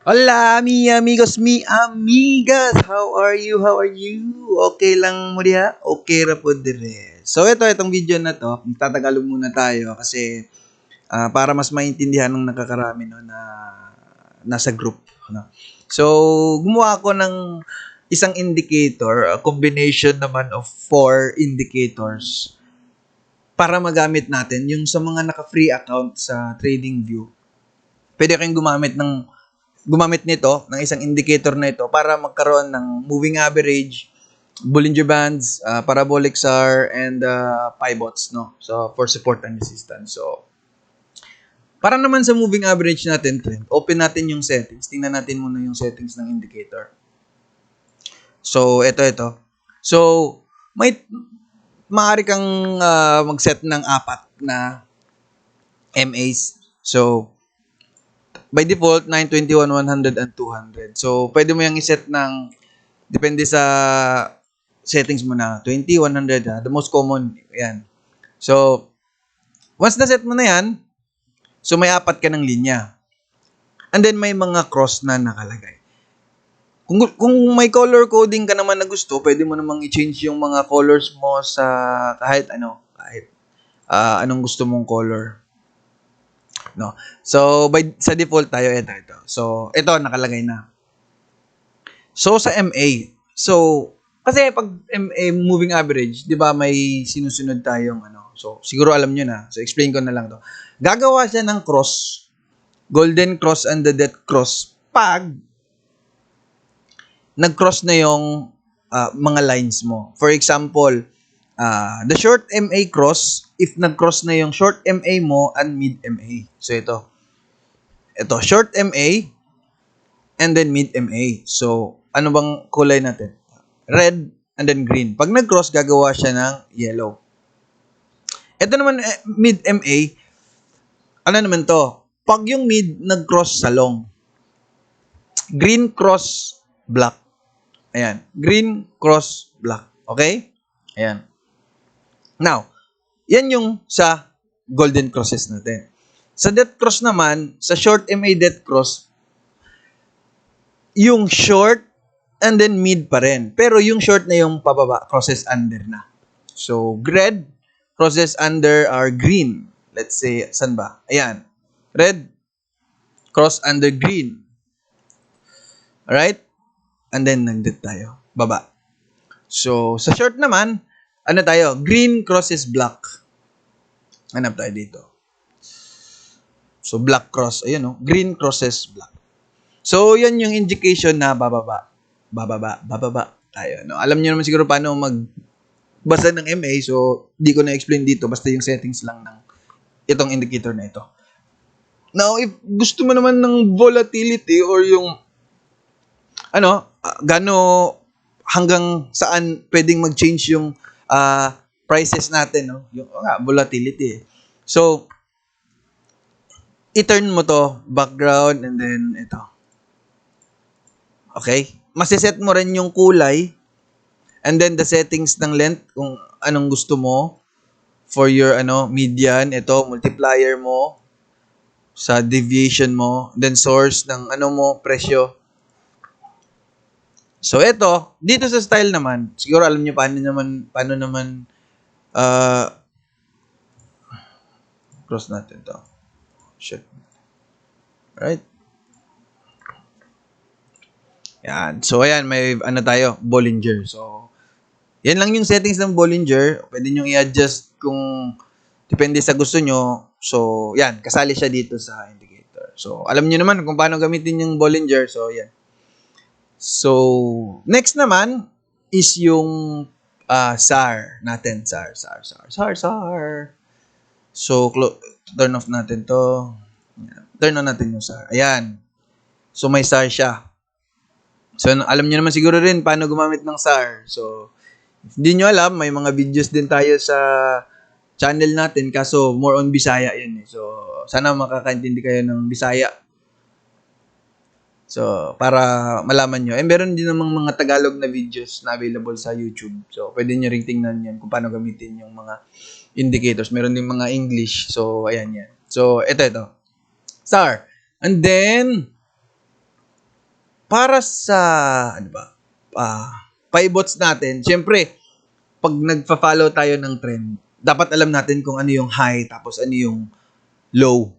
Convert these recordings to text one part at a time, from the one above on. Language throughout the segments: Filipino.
Hola, mi amigos, mi amigas. How are you? How are you? Okay lang mo diha? Okay ra po dire. So itong video na to, magtatagalog muna tayo kasi para mas maintindihan ng nakakarami no na nasa group, no. So gumawa ako ng isang indicator, a combination naman of 4 indicators para magamit natin yung sa mga naka-free account sa TradingView. Pwede kayong gumamit nito, ng isang indicator na ito para magkaroon ng moving average, Bollinger Bands, parabolic SAR, and pivots, no? So, for support and resistance. So, para naman sa moving average natin, trend, open natin yung settings. Tingnan natin muna yung settings ng indicator. So, ito. So, maaari kang mag-set ng 4 na MAs. So, by default, 921, 100, and 200. So, pwede mo yung iset ng, depende sa settings mo na, 20, 100, the most common, yan. So, once na set mo na yan, so may 4 ka ng linya. And then, may mga cross na nakalagay. Kung may color coding ka naman na gusto, pwede mo namang i-change yung mga colors mo sa kahit anong gusto mong color. No. So, sa default tayo, ito. So, ito, nakalagay na. So, sa MA, so, kasi pag MA moving average, di ba may sinusunod tayong so, siguro alam nyo na. So, explain ko na lang to. Gagawa siya ng cross, golden cross and the death cross, pag nag-cross na yung mga lines mo. For example, the short MA cross, if nag-cross na yung short MA mo and mid MA. So, ito, short MA and then mid MA. So, ano bang kulay natin? Red and then green. Pag nag-cross, gagawa siya ng yellow. Ito naman, mid MA, ano naman to? Pag yung mid nag-cross sa long, green cross black. Ayan. Green cross black. Okay? Ayan. Now, yan yung sa golden crosses natin. Sa death cross naman, sa short MA death cross, yung short and then mid pa rin. Pero yung short na yung pababa, crosses under na. So, red, crosses under are green. Let's say, saan ba? Ayan. Red, cross under green. Alright? And then, nag-death tayo. Baba. So, sa short naman, ano tayo? Green crosses black. Hanap tayo dito. So, black cross. Ayun, no? Green crosses black. So, yan yung indication na bababa tayo. No? Alam niyo naman siguro paano magbasa ng MA. So, di ko na-explain dito. Basta yung settings lang ng itong indicator na ito. Now, if gusto mo naman ng volatility or yung gano hanggang saan pwedeng mag-change yung prices natin, no? Yung volatility. So, i-turn mo to, background, and then ito. Okay? Masiset mo rin yung kulay, and then the settings ng length, kung anong gusto mo for your median, ito, multiplier mo, sa deviation mo, then source ng presyo. So, ito, dito sa style naman, siguro alam niyo paano naman cross natin to. Shit. Right? Yan. So, ayan, may tayo, Bollinger. So, yan lang yung settings ng Bollinger. Pwede nyo i-adjust kung depende sa gusto nyo. So, yan, kasali siya dito sa indicator. So, alam nyo naman kung paano gamitin yung Bollinger. So, yan. So, next naman is yung SAR natin. SAR. So, turn off natin to. Turn on natin yung SAR. Ayan. So, may SAR siya. So, alam niyo naman siguro rin paano gumamit ng SAR. So, if hindi nyo alam, may mga videos din tayo sa channel natin. Kaso, more on Bisaya yun. So, sana makakaintindi kayo ng Bisaya. So, para malaman nyo. Meron din namang mga Tagalog na videos na available sa YouTube. So, pwede nyo ring tingnan yan kung paano gamitin yung mga indicators. Meron din mga English. So, ayan yan. So, ito. SAR. And then, para sa, ano ba, pivots natin, syempre, pag nagfa-follow tayo ng trend, dapat alam natin kung ano yung high, tapos ano yung low.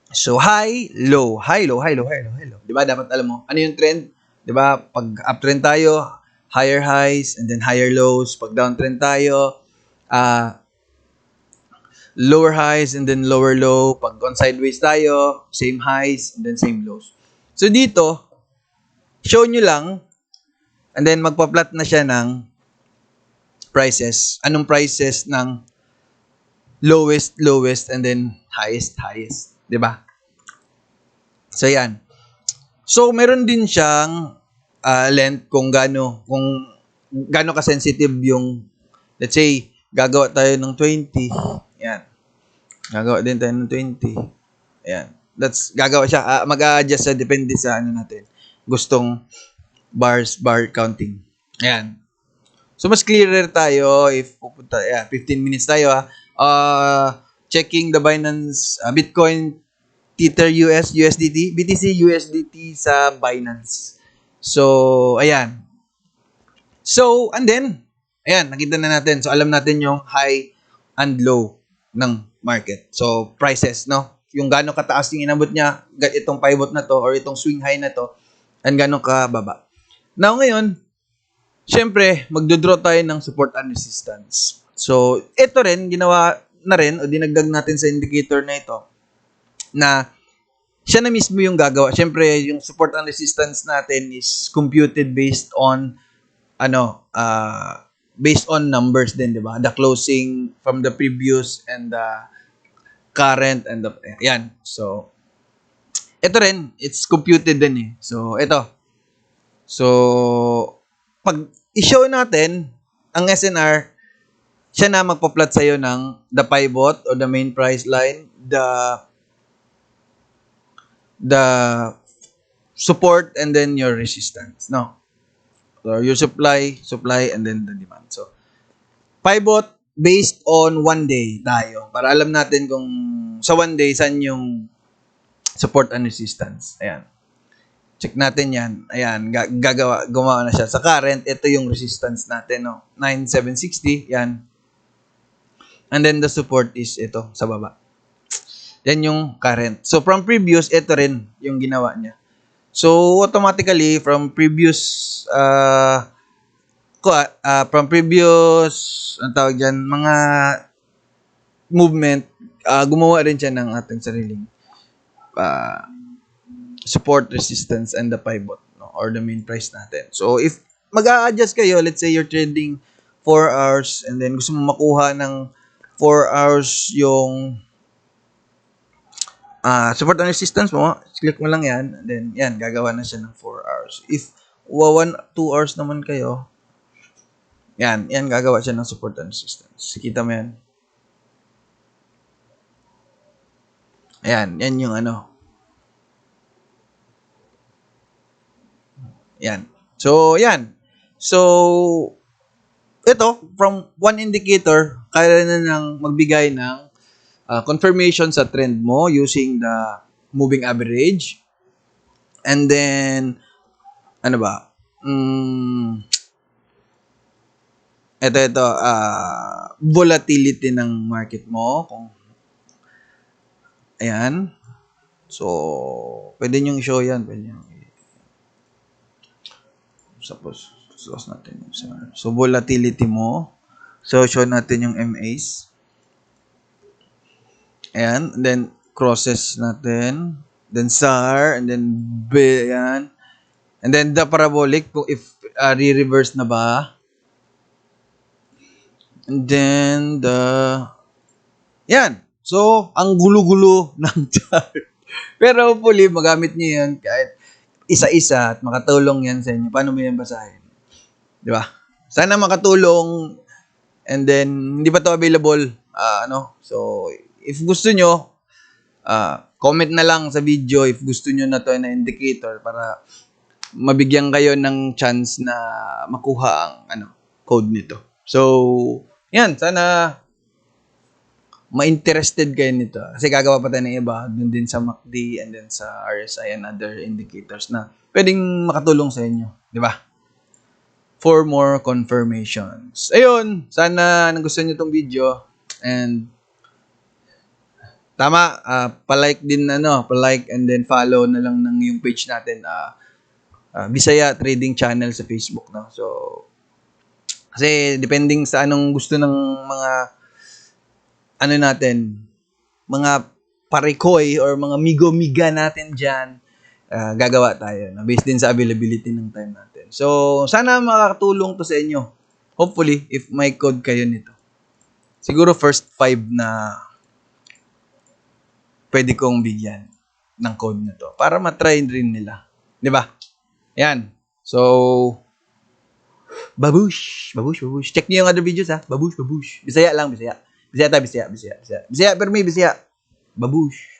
So, high, low, high, low, high, low, high, low, high, low. Di ba? Dapat alam mo, ano yung trend? Di ba? Pag uptrend tayo, higher highs, and then higher lows. Pag downtrend tayo, lower highs, and then lower low. Pag on sideways tayo, same highs, and then same lows. So, dito, show nyo lang, and then magpa-plot na siya ng prices. Anong prices ng lowest, lowest, and then highest, highest. Di ba? So, yan. So, meron din siyang length kung gaano ka-sensitive yung, let's say, gagawa tayo ng 20. Yan. Gagawa din tayo ng 20. Yan. Gagawa siya. Mag-a-adjust siya depende sa ano natin. Gustong bar counting. Yan. So, mas clearer tayo if pupunta, 15 minutes tayo checking the Binance Bitcoin, Tether US, USDT, BTC, USDT sa Binance. So, ayan. So, and then, ayan, nakita na natin. So, alam natin yung high and low ng market. So, prices, no? Yung gano'ng kataas yung inabot niya, itong pivot na to, or itong swing high na to, and gano'ng kababa. Now, ngayon, syempre, magdodraw tayo ng support and resistance. So, ito rin, ginawa na rin, o dinagdag natin sa indicator na ito, na siya na mismo yung gagawa. Syempre, yung support and resistance natin is computed based on, based on numbers din, di ba? The closing from the previous and the current and the, yan. So, ito rin, it's computed din eh. So, ito. So, pag i-show natin ang SNR, siya na magpa-plot sa'yo ng the pivot or the main price line, the support, and then your resistance. No? So, your supply, and then the demand. So, pivot based on 1 day tayo. Para alam natin kung sa 1 day, saan yung support and resistance. Ayan. Check natin yan. Ayan, gumawa na siya. Sa current, ito yung resistance natin, no? 9,760, yan. And then the support is ito, sa baba. Yan yung current. So, from previous, ito rin yung ginawa niya. So, automatically, from previous, ang tawag dyan, mga movement, gumawa rin siya ng ating sariling support, resistance, and the pivot, no? Or the main price natin. So, if mag-a-adjust kayo, let's say you're trading 4 hours and then gusto mo makuha ng 4 hours yung support and resistance mo, click mo lang yan, and then yan, gagawa na siya ng 4 hours. If 2 hours naman kayo, yan, gagawa siya ng support and resistance. Kita mo yan? Ayan, yan yung ano. Yan. So, yan. So, ito, from one indicator, kaya na nang magbigay ng confirmation sa trend mo using the moving average. And then, ano ba? Ito, volatility ng market mo. Ayan. So, pwede nyo i-show yan. Pwede nyo suppose, close natin yung SAR. So, volatility mo. So, show natin yung MAs. Ayan. And then, crosses natin. Then, SAR. And then, B. Ayan. And then, the parabolic. Kung if re-reverse na ba. And then, yan. So, ang gulo-gulo ng chart. Pero hopefully, magamit niyo yan kahit isa-isa at makatulong yan sa inyo. Paano mo yan basahin? Di ba? Sana makatulong, and then, hindi pa to available. So, if gusto nyo, comment na lang sa video if gusto nyo na to na indicator para mabigyan kayo ng chance na makuha ang code nito. So, yan. Sana ma-interested kayo nito. Kasi gagawa pa tayo ng iba, dun din sa MACD and then sa RSI and other indicators na pwedeng makatulong sa inyo. Di ba? For more confirmations. Ayun, sana nagustuhan nyo tong video. And tama, pa-like din pa-like and then follow na lang ng yung page natin, Bisaya Trading Channel sa Facebook, no. So kasi depending sa anong gusto ng mga natin, mga parikoy or mga migo-miga natin diyan, gagawa tayo, no? Based din sa availability ng time natin. So sana makakatulong to sa inyo. Hopefully, if may code kayo nito. Siguro first 5 na pwede kong bigyan ng code na to para matry rin nila. Di ba? Yan. So, babush. Check niyo yung other videos, ha? Babush. Bisaya lang, Bisaya. Bisaya. Bisaya, pero may Bisaya. Babush.